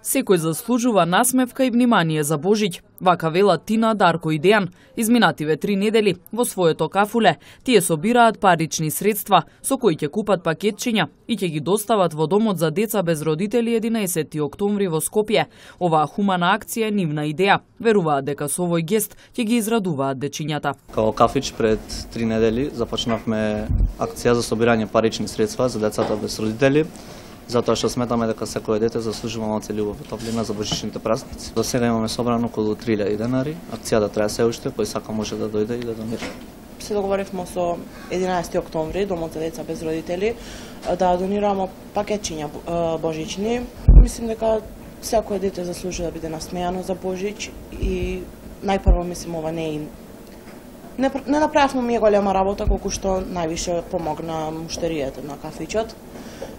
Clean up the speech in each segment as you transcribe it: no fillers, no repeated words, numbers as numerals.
Секој заслужува насмевка и внимание за Божиќ. Вака велат Тина, Дарко и Дејан. Изминативе 3 недели во своето кафуле тие собираат парични средства со кои ќе купат пакетчиња и ќе ги достават во домот за деца без родители 11 октомври во Скопје. Оваа хумана акција е нивна идеја. Веруваат дека со овој гест ќе ги израдуваат дечињата. Као кафич пред 3 недели започнавме акција за собирање парични средства за децата без родители, затоа што сметаме дека секое дете заслужува малце љубов и топлина за божичните празници. До сега имаме собрано околу 3000 денари. Акцијата трае се уште, кој сака може да дојде и да донира. Се договоривме со 11 октомври, Домот за деца без родители, да донираме пакетчиња божични. Мислим дека секое дете заслужува да биде насмејано за Божич и најпрво мислим ова не направивме ми голема работа колку што највише помогна муштеријата на кафичот.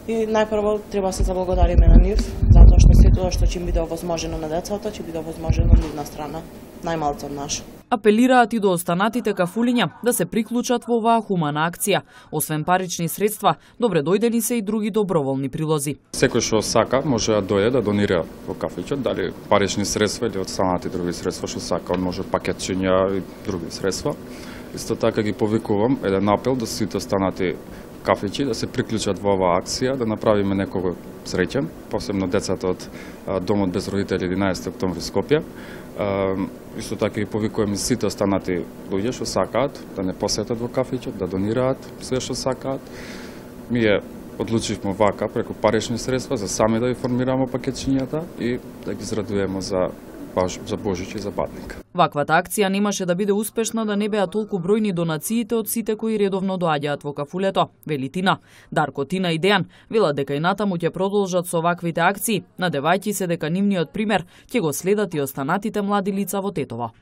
И најпрво треба се заблагодариме на нив, затоа што се тоа што ќе им биде овозможено на децата, ќе биде овозможено на нивна страна, најмалцот наш. Апелираат и до останатите кафулиња да се приклучат во оваа хумана акција. Освен парични средства, добре дојдени се и други доброволни прилози. Секој што сака може да дојде да донира во кафичот, дали парични средства или останати други средства што сака, може пакетчиња и други средства. Исто така ги повикувам еден апел до сите останати кафичи да се приклучат во оваа акција, да направиме некого среќен, посебно децата од Домот без родители 11 октомври Скопје. Исто така и повикуваме сите останати луѓе што сакаат да не посетат во кафичот, да донираат све што сакаат. Ние одлучивме вака преку парични средства за сами да ги формираме пакетчињата и да ги израдуваме за Божич и за Батник. Ваквата акција немаше да биде успешна да не беа толку бројни донациите од сите кои редовно доаѓаат во кафулето, вели Тина. Дарко, Тина и Дејан велат дека и натаму ќе продолжат со ваквите акции, надевајќи се дека нивниот пример ќе го следат и останатите млади лица во Тетово.